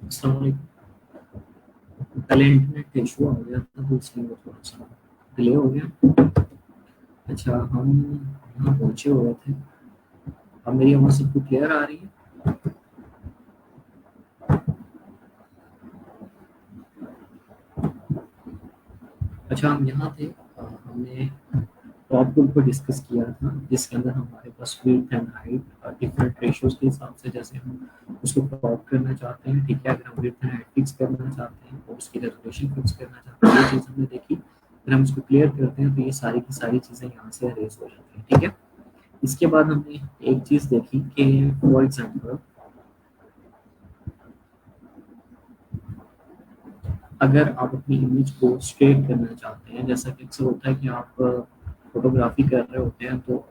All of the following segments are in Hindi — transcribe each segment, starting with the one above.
अस्सलाम वालेकुम। पहले इंटरनेट इशू हो गया था तो इसलिए वो थोड़ा सा डिले हो गया। अच्छा, हम यहाँ पहुँचे हुए थे। अब मेरी आवाज़ सबको क्लियर आ रही है? अच्छा, हम यहाँ थे। हमने टॉप ग्रुप को डिस्कस किया था जिसके अंदर हमारे पास width and height different ratios के हिसाब से जैसे हम उसको क्रॉप करना चाहते हैं, ठीक है। अगर हम विड्थ एंड हाइट फिक्स करना चाहते हैं और उसकी रेजोल्यूशन फिक्स करना चाहते हैं, ये चीज़ हमने देखी। अगर हम इसको क्लियर करते हैं तो ये सारी की सारी चीज़ें यहाँ से अरेज हो जाती हैं, ठीक है। इसके बाद हमने एक चीज़ देखी कि फॉर एग्जाम्पल अगर आप अपनी इमेज को स्ट्रेट करना चाहते हैं, जैसा कि अक्सर होता है कि आप फोटोग्राफी कर रहे होते हैं तो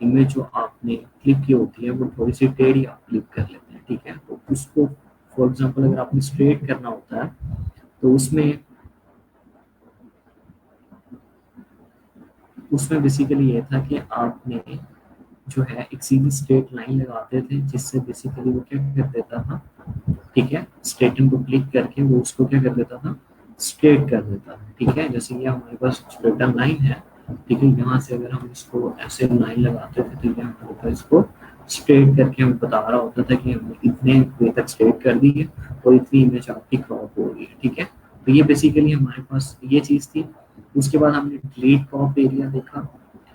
इमेज जो आपने क्लिक की होती है वो थोड़ी सी टेढ़ी आप क्लिक कर लेते हैं, ठीक है। तो उसको फॉर एग्जांपल अगर आपने स्ट्रेट करना होता है तो उसमें उसमें बेसिकली ये था कि आपने जो है एक सीधी स्ट्रेट लाइन लगाते थे जिससे बेसिकली वो क्या कर देता था, ठीक है। स्ट्रेटन को क्लिक करके वो उसको क्या कर देता था, स्ट्रेट कर देता था, ठीक है। जैसे ये हमारे पास स्ट्रेटन लाइन है, ठीक है। यहाँ से अगर हम इसको ऐसे लाइन लगाते थे तो ये हमारे पास इसको स्ट्रेट करके हमें बता रहा होता था कि हमने इतने वे तक स्ट्रेट कर दी है और इतनी इमेज आपकी क्रॉप हो रही है, ठीक है। तो ये बेसिकली हमारे पास ये चीज़ थी। उसके बाद हमने डिलीट क्रॉप एरिया देखा,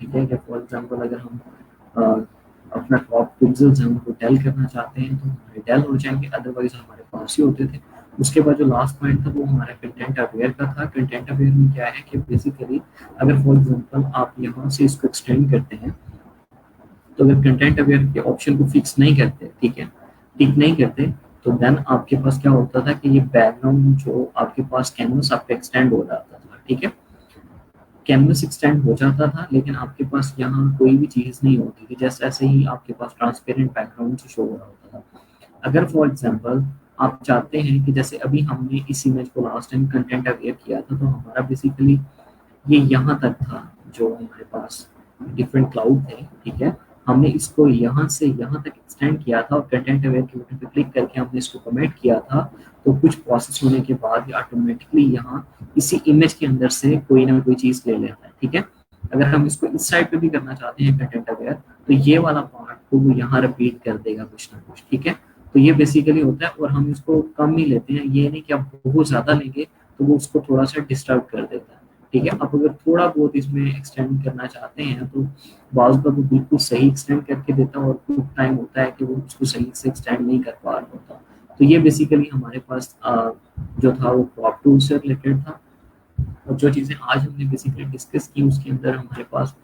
ठीक है। कि फॉर एग्जाम्पल अगर हम अपना टॉप पिक्सल्स हम उनको डेल करना चाहते हैं तो हमारे डेल हो जाएंगे, अदरवाइज हमारे पास ही होते थे। उसके बाद जो लास्ट पॉइंट था वो हमारा कंटेंट अवेयर का था। कंटेंट अवेयर में क्या है कि बेसिकली अगर फॉर एग्जांपल आप यहाँ से इसको एक्सटेंड करते हैं तो अगर कंटेंट अवेयर के ऑप्शन को फिक्स नहीं करते, ठीक है, टिक नहीं करते, तो देन आपके पास क्या होता था कि ये बैकग्राउंड जो आपके पास कैनवस आपका एक्सटेंड हो जाता था, ठीक है। कैनवस एक्सटेंड हो जाता था लेकिन आपके पास यहाँ कोई भी चीज़ नहीं होती थी, जैसे ऐसे ही आपके पास ट्रांसपेरेंट बैकग्राउंड से शो हो रहा होता था। अगर फॉर एग्जांपल आप चाहते हैं कि जैसे अभी हमने इस इमेज को लास्ट टाइम कंटेंट अवेयर किया था तो हमारा बेसिकली ये यहाँ तक था जो हमारे पास डिफरेंट क्लाउड थे, ठीक है। हमने इसको यहाँ से यहाँ तक एक्सटेंड किया था और कंटेंट अवेयर के बटन पे क्लिक करके हमने इसको कमेंट किया था। तो कुछ प्रोसेस होने के बाद ये ऑटोमेटिकली यहाँ इसी इमेज के अंदर से कोई ना कोई चीज़ ले लेता है, ठीक है। अगर हम इसको इस साइड पे भी करना चाहते हैं कंटेंट अवेयर तो ये वाला पार्ट को वो यहाँ रिपीट कर देगा कुछ ना कुछ, ठीक है। तो ये बेसिकली होता है और हम इसको कम ही लेते हैं, ये नहीं कि आप बहुत ज़्यादा लेंगे तो वो उसको थोड़ा सा डिस्टर्ब कर देता है, ठीक है। आप अगर थोड़ा बहुत इसमें एक्सटेंड करना चाहते हैं तो बाज़ का वो बिल्कुल सही एक्सटेंड करके देता है और कुछ टाइम होता है कि वो उसको सही से एक्सटेंड नहीं कर पा रहा होता। तो ये बेसिकली हमारे पास जो था वो क्रॉप टूल से रिलेटेड था। और जो चीज़ें आज हमने बेसिकली डिस्कस की उसके अंदर हमारे पास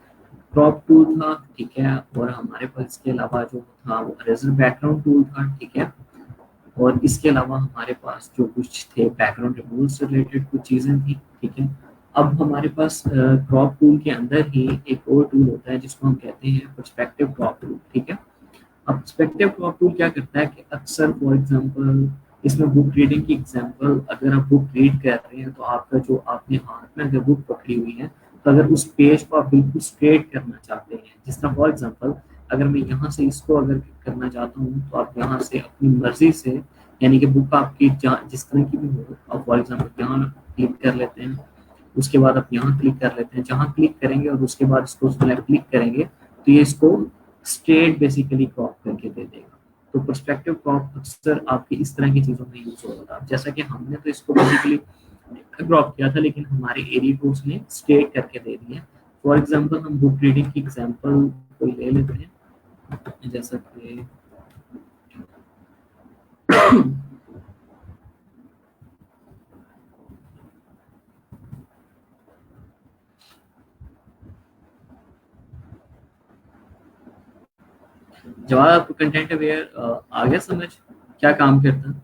क्रॉप टूल था, ठीक है। और हमारे पास इसके अलावा जो था वो अरेजर बैकग्राउंड टूल था, ठीक है। और इसके अलावा हमारे पास जो कुछ थे बैकग्राउंड रिमूवल से रिलेटेड कुछ चीज़ें थी, ठीक है। अब हमारे पास क्रॉप टूल के अंदर ही एक और टूल होता है जिसको हम कहते हैं पर्सपेक्टिव क्रॉप टूल, ठीक है। अब पर्सपेक्टिव क्रॉप टूल क्या करता है कि अक्सर फॉर एग्जांपल इसमें बुक रीडिंग की एग्जांपल अगर आप बुक रीड कर रहे हैं तो आपका जो आपने हाथ में अगर बुक पकड़ी हुई है तो अगर उस पेज को आप बिल्कुल स्ट्रेट करना चाहते हैं, जिस तरह फॉर एग्जांपल अगर मैं यहाँ से इसको अगर करना चाहता हूँ तो आप यहाँ से अपनी मर्जी से, यानी कि बुक आपकी जहाँ जिस तरह की भी हो, आप फॉर एग्जांपल यहाँ क्लिक कर लेते हैं, उसके बाद आप यहाँ क्लिक कर लेते हैं, जहाँ क्लिक करेंगे और उसके बाद इसको क्लिक करेंगे तो ये इसको स्ट्रेट बेसिकली क्रॉप करके दे देगा। तो पर्सपेक्टिव क्रॉप अक्सर आपकी इस तरह की चीज़ों में यूज होता था, जैसा कि हमने तो इसको बेसिकली क्रॉप किया था लेकिन हमारे एरिया को उसने स्ट्रेट करके दे दिया। फॉर एग्जांपल हम बुक रीडिंग की एग्जांपल कोई ले लेते हैं, जैसा कि जब आपको कंटेंट अवेयर आ गया समझ क्या काम करता है।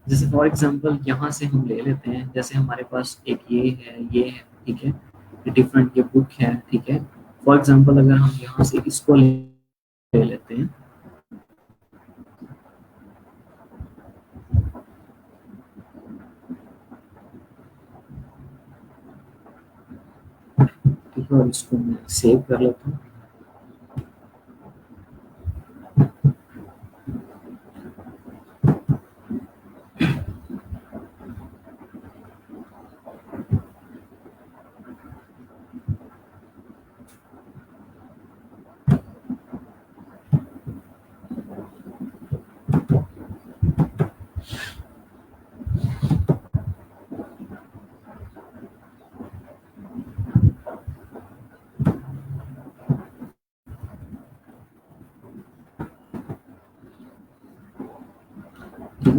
जैसे फॉर एग्जांपल यहाँ से हम ले लेते हैं, जैसे हमारे पास एक ये है, ठीक है। ये डिफरेंट ये बुक है, ठीक है। फॉर एग्जांपल अगर हम यहाँ से इसको ले लेते हैं, ठीक है, और इसको मैं सेव कर लेता हूँ।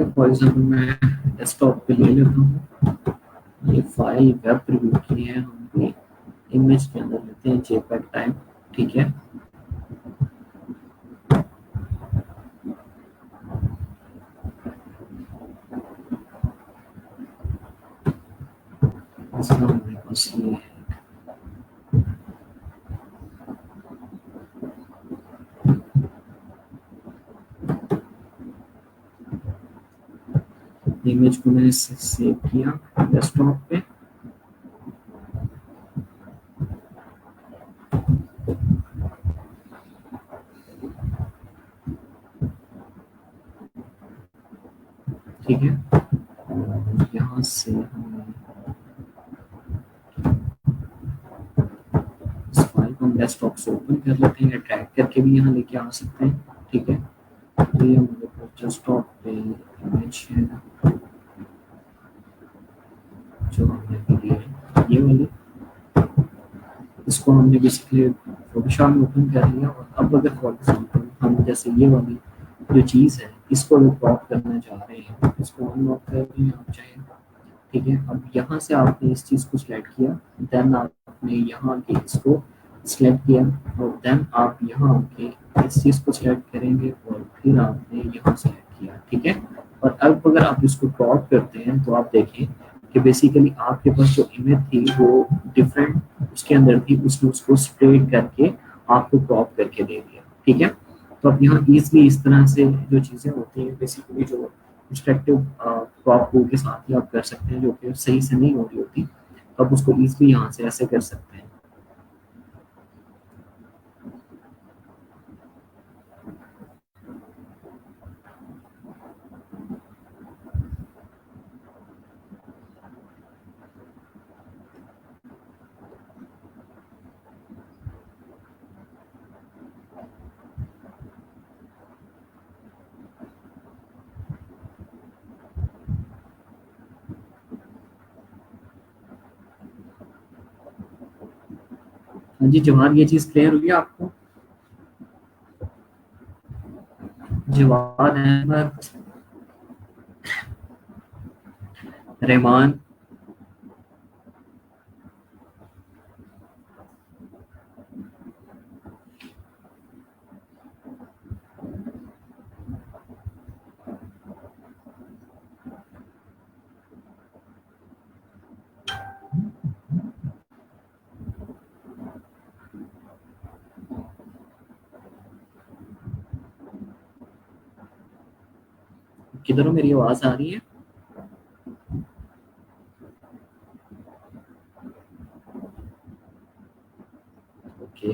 अगर फॉर एग्जाम्पल मैं डेस्कटॉप पे ले लेता हूँ, ये फाइल वेब प्रीव्यू की है, हम इमेज के अंदर लेते हैं जेपीईजी टाइप, ठीक है। इसका हमारे पास ये इमेज को मैंने सेव किया डेस्कटॉप पे, ठीक है। और यहाँ से हम इस फाइल को हम डेस्कटॉप से ओपन कर लेते हैं, या ड्रैग करके भी यहाँ लेके आ सकते हैं, ठीक है। तो ये हमारे पास डेस्कटॉप पे इमेज है जो हमने ली है, ये वाली। इसको हमने बेसिकली फोटोशॉप में ओपन कर लिया, और अब अगर फॉर एग्जाम्पल हम जैसे ये वाली जो चीज़ है इसको अगर क्रॉप करना चाह रहे हैं, इसको अनलॉक कर रहे हैं आप चाहे, ठीक है। अब यहाँ से आपने इस चीज़ को सिलेक्ट किया, देन आपने यहाँ के इसको सिलेक्ट किया, और देन आप यहाँ के इस चीज़ को सिलेक्ट करेंगे, और फिर आपने यहाँ सेलेक्ट किया, ठीक है। और अब अगर आप इसको क्रॉप करते हैं तो आप देखें कि बेसिकली आपके पास जो इमेज थी वो डिफरेंट उसके अंदर थी, उसने उसको स्प्रेड करके आपको क्रॉप करके दे दिया, ठीक है। तो अब यहाँ ईजिली इस तरह से जो चीज़ें होती हैं बेसिकली जो डिस्ट्रक्टिव क्रॉप के साथ ही आप कर सकते हैं, जो कि सही से नहीं हो रही होती, तो आप उसको ईजिली यहाँ से ऐसे कर सकते हैं। हाँ जी जवाब, ये चीज़ क्लियर हुई आपको? जवाद अहमद, रहमान, किधरों मेरी आवाज़ आ रही है? ओके।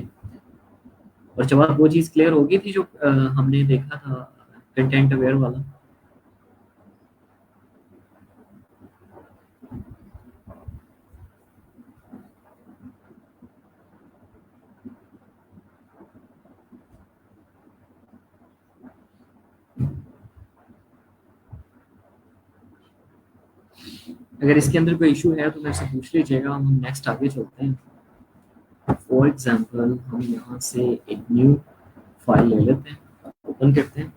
और जवाब, वो चीज़ क्लियर हो गई थी जो हमने देखा था, कंटेंट अवेयर वाला? अगर इसके अंदर कोई इशू है तो मेरे से पूछ लीजिएगा, हम नेक्स्ट आगे चलते हैं। फॉर एग्जांपल हम यहाँ से एक न्यू फाइल ले लेते हैं, ओपन करते हैं,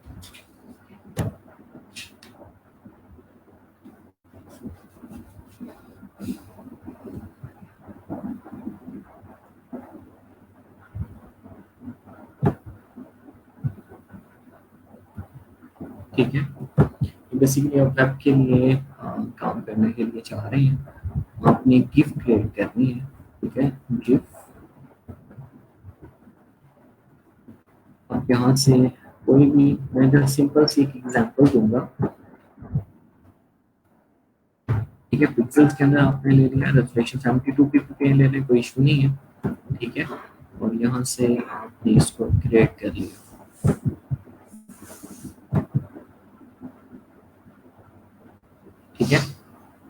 ठीक है। बेसिकली आप वेब के लिए काम करने के लिए चाह रहे हैं, आपने गिफ क्रिएट करनी है, ठीक है। गिफ, आप यहाँ से कोई भी, मैं जो सिंपल सी एक एग्जांपल दूंगा, ठीक है। पिक्सल्स के अंदर आपने ले लिया, रेजोल्यूशन 72 ppi ले लें, कोई इशू नहीं है, ठीक है। और यहाँ से आपने इसको क्रिएट कर लिया, ठीक है।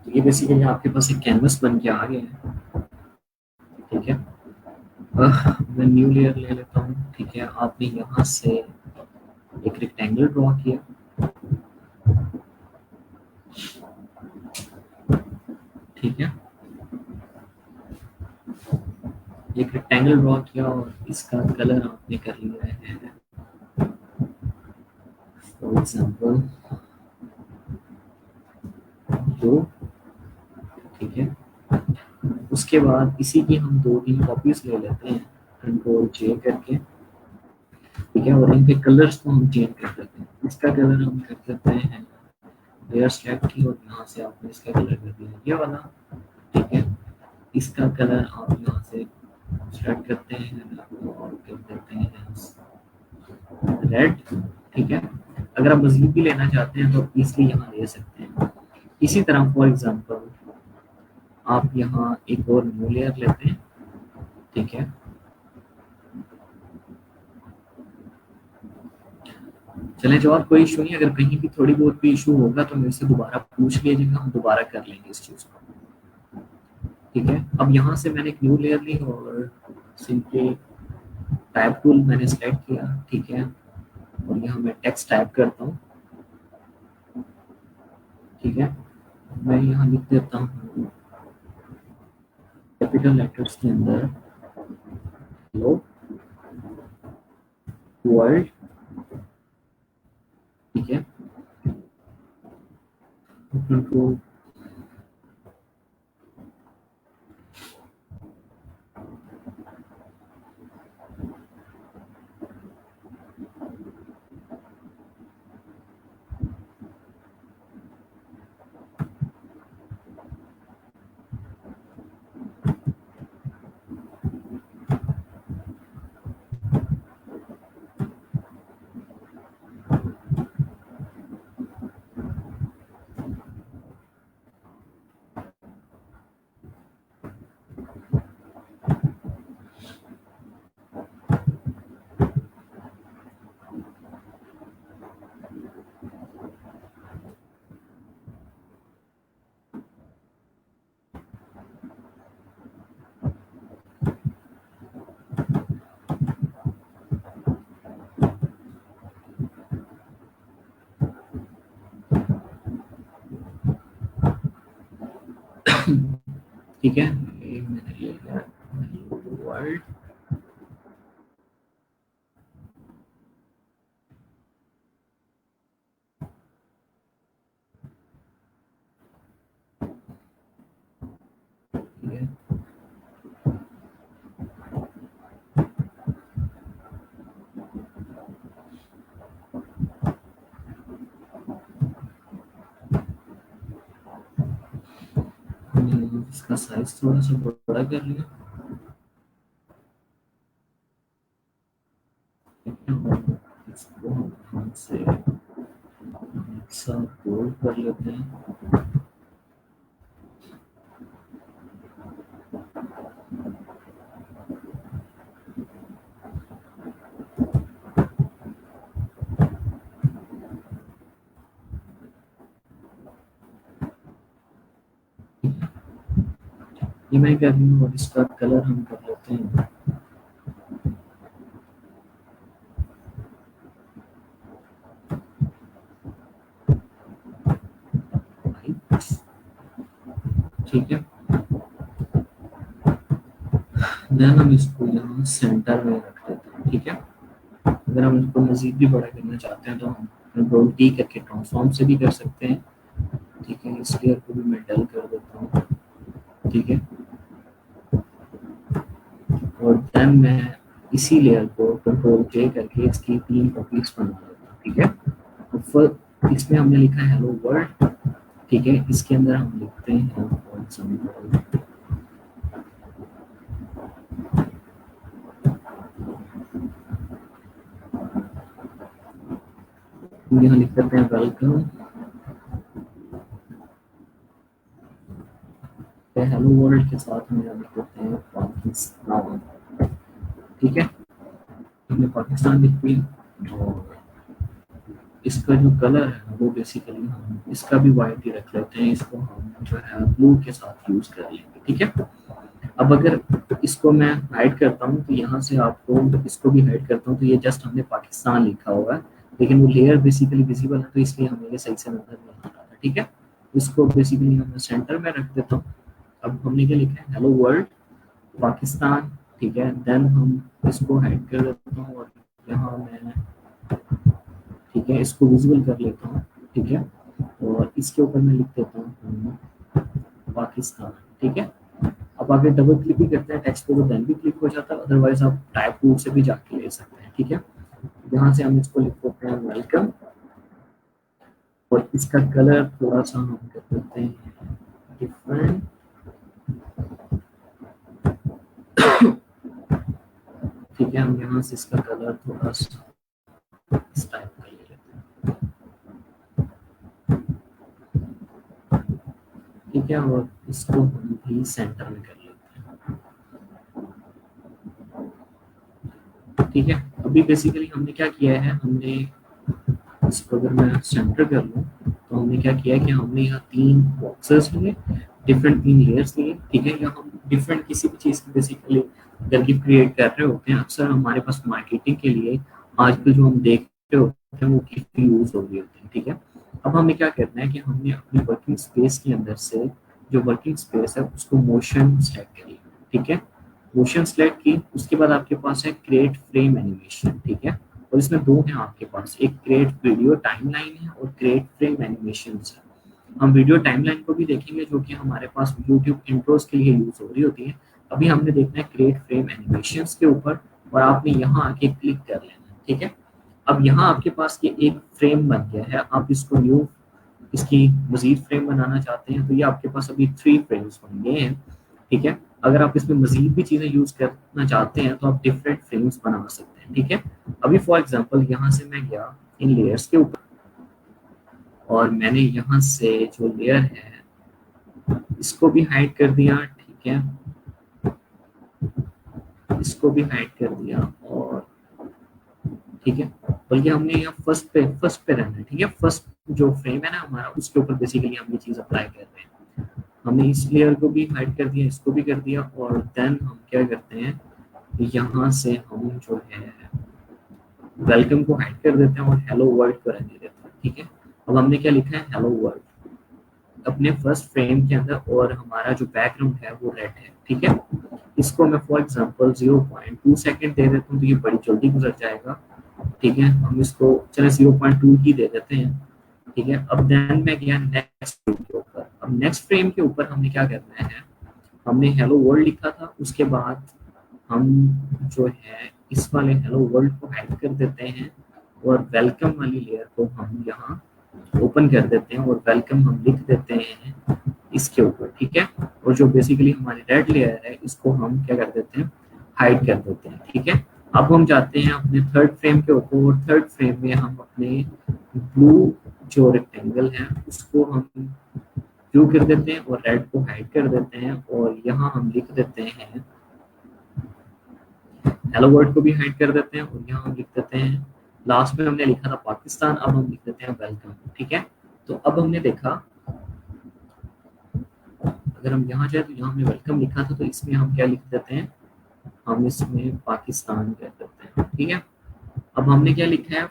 तो ये बेसिकली आपके पास एक कैनवस बन के आ गया है, ठीक है। मैं न्यू लेयर ले लेता हूँ, ठीक है। आपने यहाँ से एक रेक्टेंगल ड्रॉ किया, ठीक है। एक रेक्टेंगल ड्रॉ किया और इसका कलर आपने कर लिया है फॉर एग्जांपल दो, ठीक है। उसके बाद इसी की हम 2-3 कॉपीज ले लेते हैं, कंट्रोल जे करके, ठीक है। और इनके कलर्स को हम चेंज कर देते हैं। इसका कलर हम कर देते हैं लेयर सेलेक्ट की, और यहाँ से आपने इसका कलर कर दिया ये वाला, ठीक है। इसका कलर आप यहाँ से सेलेक्ट करते हैं और कर देते हैं रेड, ठीक है। अगर आप मजीद भी लेना चाहते हैं तो इसलिए यहाँ ले सकते हैं। इसी तरह फॉर एग्जांपल आप यहाँ एक और न्यू लेयर लेते हैं, ठीक है। चले जवाब कोई इशू नहीं, अगर कहीं भी थोड़ी बहुत भी इशू होगा तो मेरे से दोबारा पूछ लीजिएगा, हम दोबारा कर लेंगे इस चीज़ को, ठीक है। अब यहाँ से मैंने एक न्यू लेयर ली और सिंपली टाइप टूल मैंने सेलेक्ट किया, ठीक है। और यहाँ मैं टेक्स्ट टाइप करता हूँ, ठीक है। मैं यहाँ लिख देता हूँ कैपिटल लेटर्स के अंदर हेलो वर्ल्ड, ठीक है। कंट्रोल ठीक है, ये मैंने ले लिया वर्ल्ड, ठीक है। इसका साइज थोड़ा सा बड़ा कर लिया, इसको हम से सब बोल्ड कर लेते हैं, ये मैं कर रही हूँ। और इसका कलर हम कर लेते हैं ठीक है। देन हम इसको यहाँ सेंटर में रख देते हैं, ठीक है। अगर हम इसको मजीद भी बड़ा करना चाहते हैं तो हम कंट्रोल टी करके ट्रांसफॉर्म से भी कर सकते हैं, ठीक है। इस लेयर को भी मैं डल कर देता हूँ, ठीक है। और देन मैं इसी लेयर को कंट्रोल जे करके इसकी 3 कॉपीज बना देता हूँ, ठीक है। और इसमें हमने लिखा है हेलो वर्ल्ड, ठीक है। इसके अंदर हम लिखते हैं फॉर एग्जांपल यहाँ लिख देते हैं वेलकम, हेलो वर्ल्ड के साथ हम यहाँ लिख देते हैं पाकिस्तान, ठीक है। हमने पाकिस्तान लिख दिया। और इसका जो कलर है वो बेसिकली हम इसका भी वाइट ही रख लेते हैं, इसको हम जो है ब्लू के साथ यूज कर लेंगे, ठीक है। अब अगर इसको मैं हाइड करता हूँ तो यहाँ से आपको इसको भी हाइड करता हूँ तो ये जस्ट हमने पाकिस्तान लिखा हुआ है, लेकिन वो लेयर बेसिकली विजिबल है तो इसलिए हमें ये सही से नजर नहीं आ रहा था, ठीक है। इसको बेसिकली हम सेंटर में रख देता हूँ। अब हमने क्या लिखा है हेलो वर्ल्ड पाकिस्तान, ठीक है। देन हम इसको हाइड कर देता हूँ और यहाँ मैं, ठीक है, इसको विजिबल कर लेता हूँ, ठीक है। और इसके ऊपर मैं लिख देता हूँ पाकिस्तान, ठीक है। अब आगे डबल क्लिक भी करते हैं टेक्स्ट पे तो देन भी क्लिक हो जाता है, अदरवाइज आप टाइप टूल से भी जाके ले सकते हैं, ठीक है। यहाँ से हम इसको लिख देते हैं वेलकम, और इसका कलर थोड़ा सा हम कर देते हैं डिफरेंट, ठीक है। हम यहाँ से इसका कलर थोड़ा सा इस टाइप का ले लेते हैं, ठीक है, और इसको हम भी सेंटर में कर लेते हैं, ठीक है। अभी बेसिकली हमने क्या किया है, हमने इसको अगर मैं सेंटर कर लूँ तो हमने क्या किया है कि हमने यहाँ 3 बॉक्सेस लिए, डिफरेंट 3 लेयर्स लिए, ठीक है। या हम डिफरेंट किसी भी चीज़ की बेसिकली अगर गिफ्ट क्रिएट कर रहे होते हैं, अक्सर हमारे पास मार्केटिंग के लिए आजकल जो हम देख रहे होते हैं वो गिफ्ट यूज हो रही होती है, ठीक है। अब हमें क्या करना है कि हमने अपनी वर्किंग स्पेस के अंदर से जो वर्किंग स्पेस है उसको मोशन सेलेक्ट करिए, ठीक है। मोशन सेलेक्ट की, उसके बाद आपके पास है क्रिएट फ्रेम एनिमेशन, ठीक है। और इसमें 2 हैं आपके पास, एक क्रिएट वीडियो टाइमलाइन है और क्रिएट फ्रेम एनिमेशन है। हम वीडियो टाइमलाइन को भी देखेंगे जो कि हमारे पास यूट्यूब इंट्रोस के लिए यूज हो रही होती है। अभी हमने देखना है क्रिएट फ्रेम एनिमेशन के ऊपर, और आपने यहाँ आके क्लिक कर लेना है, ठीक है। अब यहाँ आपके पास ये एक फ्रेम बन गया है, आप इसको न्यू इसकी मजीद फ्रेम बनाना चाहते हैं तो ये आपके पास अभी 3 फ्रेम्स बन गए हैं, ठीक है। अगर आप इसमें मजीद भी चीजें यूज करना चाहते हैं तो आप डिफरेंट फ्रेम्स बना सकते हैं, ठीक है। अभी फॉर एग्जांपल यहाँ से मैं गया इन लेयर्स के ऊपर, और मैंने यहाँ से जो लेयर है इसको भी हाइड कर दिया, ठीक है, इसको भी हाइड कर दिया, और ठीक है। बल्कि हमने यहाँ फर्स्ट पे रहना है, ठीक है। फर्स्ट जो फ्रेम है ना हमारा, उसके ऊपर बेसिकली हम ये चीज अप्लाई कर रहे हैं। हमने इस लेयर को भी हाइड कर दिया, इसको भी कर दिया, और देन हम क्या करते हैं, यहाँ से हम जो है वेलकम को हाइड कर देते हैं और हेलो वर्ल्ड को रहने देते हैं, ठीक है। अब हमने क्या लिखा है, हेलो वर्ल्ड अपने फर्स्ट फ्रेम के अंदर, और हमारा जो बैकग्राउंड है वो रेड है, ठीक है। इसको मैं फॉर एग्जांपल 0.2 सेकंड दे देता हूँ तो ये बड़ी जल्दी गुजर जाएगा, ठीक है। हम इसको चले 0.2 ही दे देते हैं, ठीक है। अब देन मैं गया नेक्स्ट फ्रेम के ऊपर। अब नेक्स्ट फ्रेम के ऊपर हमने क्या करना है, हमने हेलो वर्ल्ड लिखा था, उसके बाद हम जो है इस वाले हेलो वर्ल्ड को हाइड कर देते हैं, और वेलकम वाली लेयर को हम यहाँ ओपन कर देते हैं, और वेलकम हम लिख देते हैं इसके ऊपर, ठीक है। और जो बेसिकली हमारी रेड लेयर है इसको हम क्या कर देते हैं, हाइड कर देते हैं, ठीक है। अब हम जाते हैं अपने थर्ड फ्रेम के ऊपर, और थर्ड फ्रेम में हम अपने ब्लू जो रेक्टेंगल है उसको हम ब्लू कर देते हैं, और रेड को हाइड कर देते हैं, और यहाँ हम लिख देते हैं हेलो वर्ल्ड को भी हाइड कर देते हैं, और यहाँ हम लिख देते हैं, लास्ट में हमने लिखा था पाकिस्तान, अब हम लिख देते हैं वेलकम, ठीक है। तो अब हमने देखा, अगर हम यहाँ जाए तो यहाँ हमने वेलकम लिखा था, तो इसमें हम क्या लिख देते हैं, हम इसमें पाकिस्तान कह देते हैं, ठीक है। अब हमने क्या लिखा है,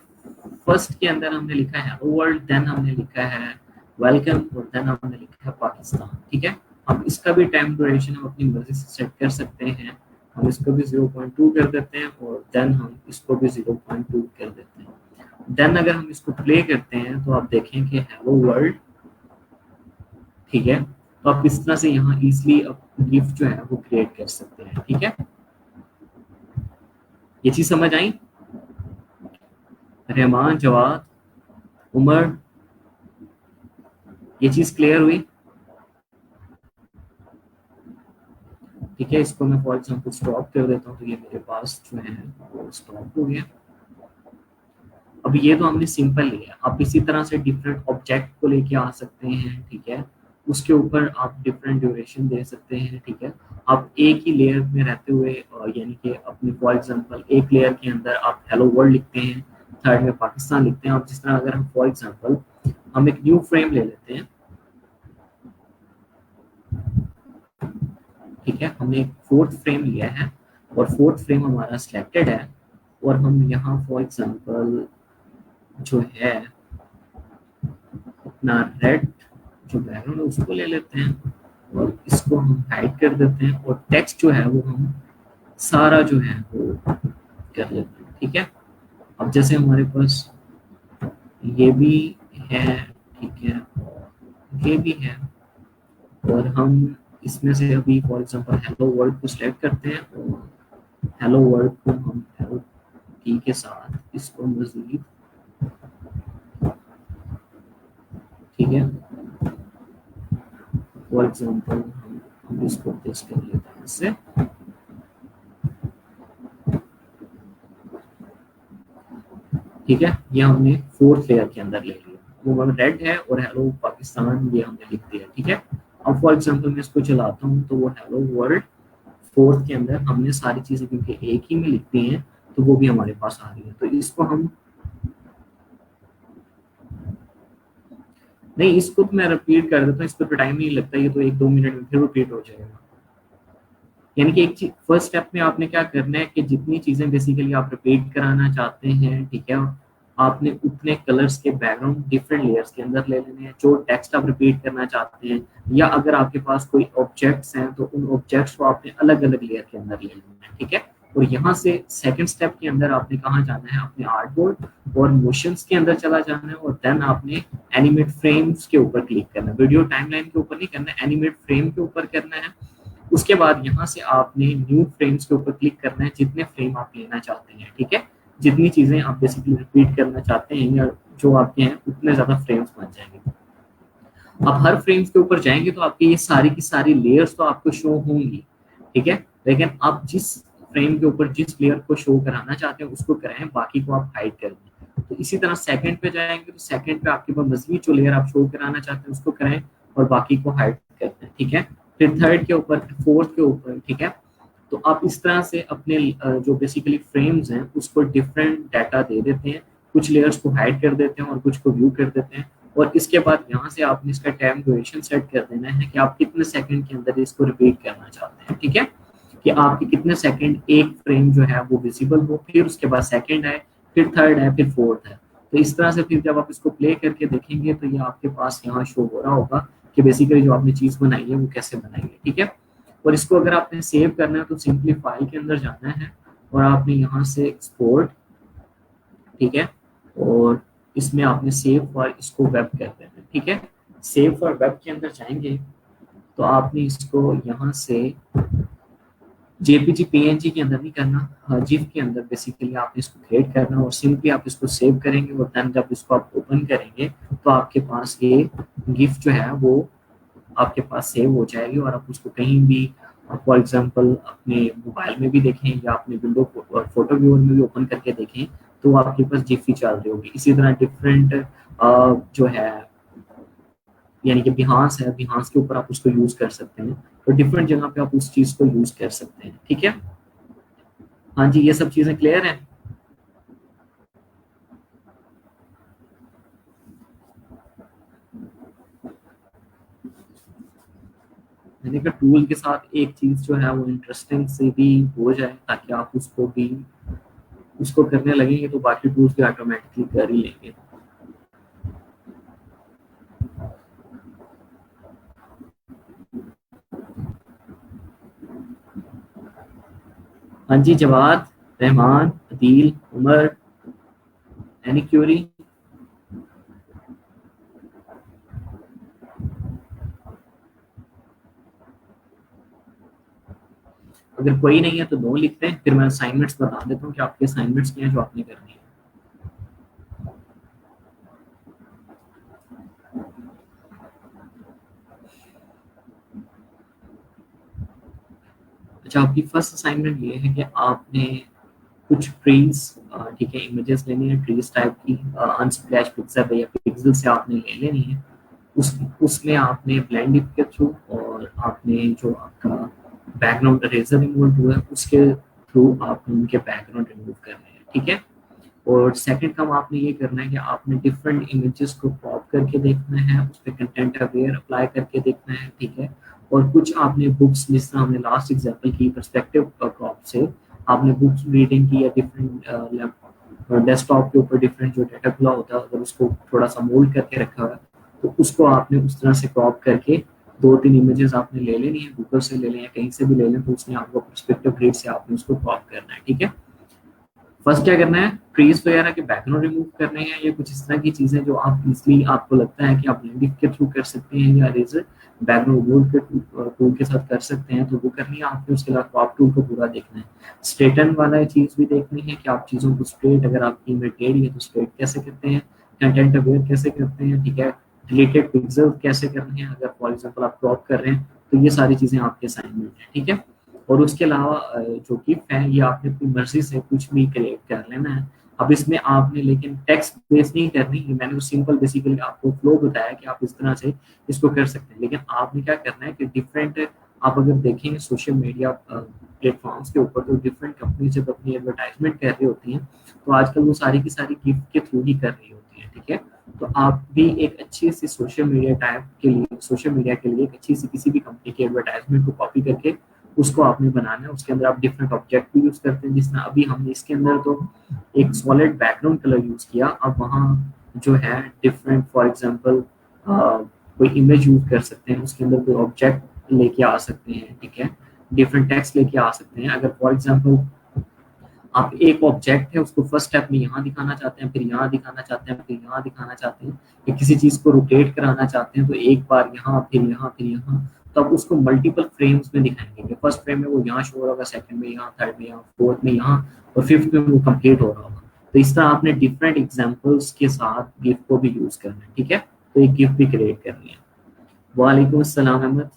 फर्स्ट के अंदर हमने लिखा है हेलो वर्ल्ड, देन हमने लिखा है वेलकम, और देन हमने लिखा है पाकिस्तान, ठीक है। अब इसका भी टाइम ड्यूरेशन हम अपनी मर्जी से सेट कर सकते हैं, हम इसको भी 0.2 कर देते हैं, और देन हम इसको भी 0.2 कर देते हैं। देन अगर हम इसको प्ले करते हैं तो आप देखें कि हेलो वर्ल्ड, ठीक है। तो आप इस तरह से यहाँ इजिली गिफ्ट जो है वो क्रिएट कर सकते हैं, ठीक है। ये चीज समझ आई? रहमान, जवाद, उमर, ये चीज क्लियर हुई? ठीक है, इसको मैं फॉर एग्जांपल स्टॉप कर देता हूँ, तो ये मेरे पास जो है वो स्टॉप हो गया। अब ये तो हमने सिंपल लिया, आप इसी तरह से डिफरेंट ऑब्जेक्ट को लेके आ सकते हैं, ठीक है। उसके ऊपर आप डिफरेंट ड्यूरेशन दे सकते हैं, ठीक है। आप एक ही लेयर में रहते हुए यानी कि अपनी फॉर एग्जांपल एक लेयर के अंदर आप हेलो वर्ल्ड लिखते हैं, थर्ड में पाकिस्तान लिखते हैं। आप जिस तरह अगर हम फॉर एग्जांपल हम एक न्यू फ्रेम ले लेते हैं, ठीक है, हमने एक फोर्थ फ्रेम लिया है, और फोर्थ फ्रेम हमारा सिलेक्टेड है, और हम यहाँ फॉर एग्जांपल जो है अपना रेड जो बैकग्राउंड है उसको ले लेते हैं, और इसको हम हाइड कर देते हैं, और टेक्स्ट जो है वो हम सारा जो है वो कर लेते हैं, ठीक है। अब जैसे हमारे पास ये भी है, ठीक है, और ये भी है, और हम इसमें से अभी फॉर एग्जांपल हेलो वर्ल्ड को सिलेक्ट करते हैं और हेलो वर्ल्ड को हम एरो की के साथ इसको मजीद, ठीक है, फॉर एग्जांपल हम इसको टेस्ट कर लेते हैं इससे, ठीक है। ये हमने फोर्थ लेयर के अंदर ले लिया, वो रेड है और हेलो पाकिस्तान ये हमने लिख दिया, ठीक है। अब फॉर एग्जांपल मैं इसको चलाता हूँ तो वो हेलो वर्ल्ड फोर्थ के अंदर हमने सारी चीजें क्योंकि एक ही में लिखती हैं तो वो भी हमारे पास आ रही है। तो इसको हम, नहीं इसको तो मैं रिपीट कर देता हूँ, इसको तो टाइम नहीं लगता, ये तो 1-2 मिनट में फिर रिपीट हो जाएगा। यानी कि एक चीज फर्स्ट स्टेप में आपने क्या करना है कि जितनी चीजें बेसिकली आप रिपीट कराना चाहते हैं, ठीक है, आपने उतने कलर्स के बैकग्राउंड डिफरेंट लेयर्स के अंदर ले लेने हैं। जो टेक्स्ट आप रिपीट करना चाहते हैं या अगर आपके पास कोई ऑब्जेक्ट्स हैं तो उन ऑब्जेक्ट्स को आपने अलग अलग लेयर के अंदर ले लेना है, ठीक है। और यहाँ से सेकंड स्टेप के अंदर आपने कहाँ जाना है, अपने आर्टबोर्ड और मोशंस के अंदर चला जाना है और देन आपने एनिमेट फ्रेम्स के ऊपर क्लिक करना है। वीडियो टाइमलाइन के ऊपर नहीं करना है, एनिमेट फ्रेम के ऊपर करना है। उसके बाद यहाँ से आपने न्यू फ्रेम्स के ऊपर क्लिक करना है, जितने फ्रेम आप लेना चाहते हैं, ठीक है। जितनी चीजें आप बेसिकली रिपीट करना चाहते हैं या जो आपके हैं उतने ज्यादा फ्रेम्स बन जाएंगे। आप हर फ्रेम्स के ऊपर जाएंगे तो आपके ये सारी की सारी लेयर्स तो आपको शो होंगी, ठीक है। लेकिन आप जिस फ्रेम के ऊपर जिस लेयर को शो कराना चाहते हैं उसको कराएं, बाकी को आप हाइड कर दें। तो इसी तरह सेकंड पे जाएंगे तो सेकंड पे आपके पास मजबूत जो लेयर आप शो कराना चाहते हैं उसको कराएं और बाकी को हाइड करते हैं, ठीक है। फिर थर्ड के ऊपर, फोर्थ के ऊपर, ठीक है। तो आप इस तरह से अपने जो बेसिकली फ्रेम्स हैं उसको डिफरेंट डाटा दे देते हैं, कुछ लेयर्स को हाइड कर देते हैं और कुछ को व्यू कर देते हैं। और इसके बाद यहाँ से आपने इसका टाइम ड्यूरेशन सेट कर देना है कि आप कितने सेकंड के अंदर इसको रिपीट करना चाहते हैं, ठीक है। कि आपके कितने सेकंड एक फ्रेम जो है वो विजिबल हो, फिर उसके बाद सेकंड है, फिर थर्ड है, फिर फोर्थ है। तो इस तरह से फिर जब आप इसको प्ले करके देखेंगे तो ये आपके पास यहाँ शो हो रहा होगा कि बेसिकली जो आपने चीज बनाई है वो कैसे बनाई है, ठीक है। और इसको अगर आपने सेव करना है तो सिंपली फाइल के अंदर जाना है और आपने यहाँ से एक्सपोर्ट, ठीक है, और इसमें आपने सेव फॉर इसको वेब कर देना है, ठीक है। सेव फॉर वेब के अंदर जाएंगे तो आपने इसको यहाँ से जेपीजी पीएनजी के अंदर नहीं करना, जिफ के अंदर बेसिकली आपने इसको क्रिएट करना और सिंपली आप इसको सेव करेंगे और देन जब इसको आप ओपन करेंगे तो आपके पास ये गिफ जो है वो आपके पास सेव हो जाएगी और आप उसको कहीं भी फॉर एग्जांपल अपने मोबाइल में भी देखें या अपने विंडो फोटो व्यूअर में भी ओपन करके देखें तो आपके पास जिफ ही चल रही होगी। इसी तरह डिफरेंट जो है यानी कि बिहांस है, बिहांस के ऊपर आप उसको यूज कर सकते हैं, तो डिफरेंट जगह पे आप उस चीज को यूज कर सकते हैं, ठीक है। हाँ जी, ये सब चीजें क्लियर है। मैंने कहा टूल के साथ एक चीज जो है वो इंटरेस्टिंग से भी हो जाए ताकि आप उसको भी उसको करने लगेंगे तो बाकी टूल्स भी ऑटोमेटिकली कर ही लेंगे। हाँ जी, जवाद, रहमान, अदील, उमर, एनी क्यूरी? अगर कोई नहीं है तो नो लिखते हैं, फिर मैं असाइनमेंट्स बता देता हूँ कि आपके असाइनमेंट्स क्या है जो आपने करनी है। अच्छा, आपकी फर्स्ट असाइनमेंट ये है कि आपने कुछ ट्रीज, ठीक है, इमेजेस लेनी है ट्रीज टाइप की, अनस्प्लैश पिक्सल या पिक्सल से आपने ले लेनी है। उसमें आपने ब्लेंड के थ्रू और आपने जो आपका बैकग्राउंड इरेजर रिमूव हुआ है उसके थ्रू आपने उनके बैकग्राउंड रिमूव करने हैं, ठीक है। और सेकंड काम आपने ये करना है कि आपने डिफरेंट इमेजेस को क्रॉप करके देखना है, उस पर कंटेंट अवेयर अप्लाई करके देखना है, ठीक है। और कुछ आपने बुक्स, जिस तरह हमने लास्ट एग्जांपल की पर्सपेक्टिव क्रॉप से आपने बुक्स रीडिंग की या डिफरेंट डेस्कटॉप के ऊपर डिफरेंट जो डाटा खुला होता है अगर उसको थोड़ा सा मोल्ड करके रखा हुआ है तो उसको आपने उस तरह से क्रॉप करके 2-3 इमेजेस आपने ले लेनी है, गूगल से ले लें या कहीं से भी ले लें, तो उसमें आपको पर्सपेक्टिव ग्रिड से आपने उसको क्रॉप करना है, ठीक है। फर्स्ट क्या करना है, ट्रीज वगैरह के बैकग्राउंड रिमूव करने हैं, या कुछ इस तरह की चीजें जो आप इजली आपको लगता है कि आप ब्लेंडिंग के थ्रू कर सकते हैं या रेजर बैकग्राउंड रिमूव के टूल के साथ कर सकते हैं, तो वो करनी है आपने। उसके अलावा क्रॉप टूल को पूरा देखना है, स्ट्रेटन वाला चीज भी देखनी है कि आप चीजों को स्ट्रेट, अगर आपकी इमेज टेढ़ी है तो स्ट्रेट कैसे करते हैं, कंटेंट अवेयर कैसे करते हैं, ठीक है, डिलीटेड पिक्सल कैसे करने हैं, अगर फॉर एग्जाम्पल आप क्रॉप कर रहे हैं, तो ये सारी चीजें आपके असाइनमेंट है, ठीक है। और उसके अलावा जो गिफ है ये आपने अपनी मर्जी से कुछ भी क्रिएट कर लेना है। अब इसमें आपने लेकिन टेक्स्ट बेस नहीं करनी, ये मैंने तो सिंपल बेसिकली आपको फ्लो बताया कि आप इस तरह से इसको कर सकते हैं, लेकिन आपने क्या करना है कि डिफरेंट, आप अगर देखेंगे सोशल मीडिया प्लेटफॉर्म्स के ऊपर, तो डिफरेंट कंपनी जब अपनी एडवर्टाइजमेंट कर रही होती हैं, तो आजकल वो सारी की सारी गिफ्ट के थ्रू ही कर रही होती है, ठीक है। तो आप भी एक अच्छी सी सोशल मीडिया टाइप के लिए, सोशल मीडिया के लिए एक अच्छी सी किसी भी कंपनी की एडवर्टाइजमेंट को कॉपी करके उसको आपने बनाना है। उसके अंदर आप डिफरेंट ऑब्जेक्ट भी यूज करते हैं, जिसमें अभी हमने इसके अंदर तो एक सॉलिड बैकग्राउंड कलर यूज किया। अब वहाँ जो है डिफरेंट, फॉर एग्जांपल कोई इमेज यूज कर सकते हैं, उसके अंदर कोई ऑब्जेक्ट लेके आ सकते हैं, ठीक है, डिफरेंट टेक्स्ट लेके आ सकते हैं। अगर फॉर एग्जांपल आप एक ऑब्जेक्ट है उसको फर्स्ट स्टेप में यहाँ दिखाना चाहते हैं, फिर यहाँ दिखाना चाहते हैं, फिर यहाँ दिखाना चाहते हैं, या किसी चीज को रोटेट कराना चाहते हैं, तो एक बार यहाँ फिर यहाँ फिर यहाँ, तो आप उसको मल्टीपल फ्रेम्स में दिखाएंगे। फर्स्ट फ्रेम में वो यहाँ शो हो रहा होगा, सेकंड में यहाँ, थर्ड में यहाँ, फोर्थ में यहाँ, और फिफ्थ में वो कंप्लीट हो रहा होगा। तो इस तरह आपने डिफरेंट एग्जाम्पल्स के साथ गिफ्ट को भी यूज करना है, ठीक है। तो एक गिफ्ट भी क्रिएट करनी है। वालेकुम अस्सलाम अहमद।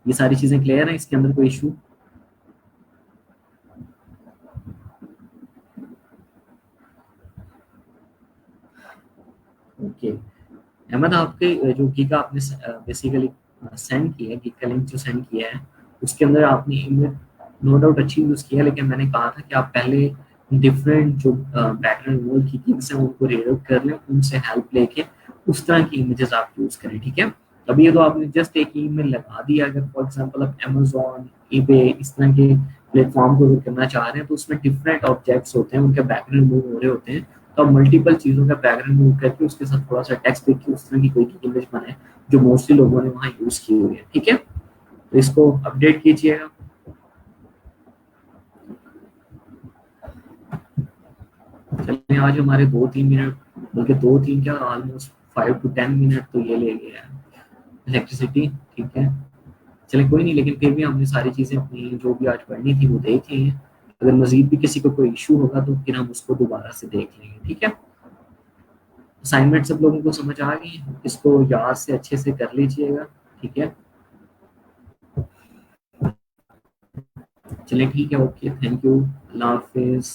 ये सारी चीजें क्लियर है, इसके अंदर कोई इशू? ओके। अहमद, आपके जो गीक आपने बेसिकली सेंड किया है, गीक का लिंक जो सेंड किया है, उसके अंदर आपने इमेज नो डाउट अच्छी यूज किया, लेकिन मैंने कहा था कि आप पहले डिफरेंट जो बैकग्राउंड वॉल की गिग्स हैं उनको रीड आउट कर लें, उनसे हेल्प लेके उस तरह की इमेजेस आप यूज करें, ठीक है। अभी ये तो आपने जस्ट एक ईमेल लगा दिया। अगर फॉर एग्जांपल आप अमेजोन, ईबे इस तरह के प्लेटफॉर्म को करना चाह रहे हैं, तो उसमें डिफरेंट ऑब्जेक्ट्स होते हैं, उनके बैकग्राउंड मूव हो रहे होते हैं, तो आप मल्टीपल चीजों का बैकग्राउंड मूव करके उसके साथ थोड़ा सा टेक्स्ट देख के उस तरह की कोई इमेज बनाए जो मोस्टली लोगों ने वहाँ यूज की हुई है, ठीक है। तो इसको अपडेट कीजिएगा। चलिए, आज हमारे 2-3 मिनट, बल्कि 2-3 क्या, ऑलमोस्ट 5 to 10 मिनट तो ये ले गया है इलेक्ट्रिसिटी, ठीक है। चले कोई नहीं, लेकिन फिर भी हमने सारी चीजें अपनी जो भी आज पढ़नी थी वो देख ली हैं। अगर मजीद भी किसी को कोई इशू होगा तो फिर हम उसको दोबारा से देख लेंगे, ठीक है। असाइनमेंट सब लोगों को समझ आ गई, इसको याद से अच्छे से कर लीजिएगा, ठीक है। चलिए ठीक है, okay, thank you, Allah Hafiz.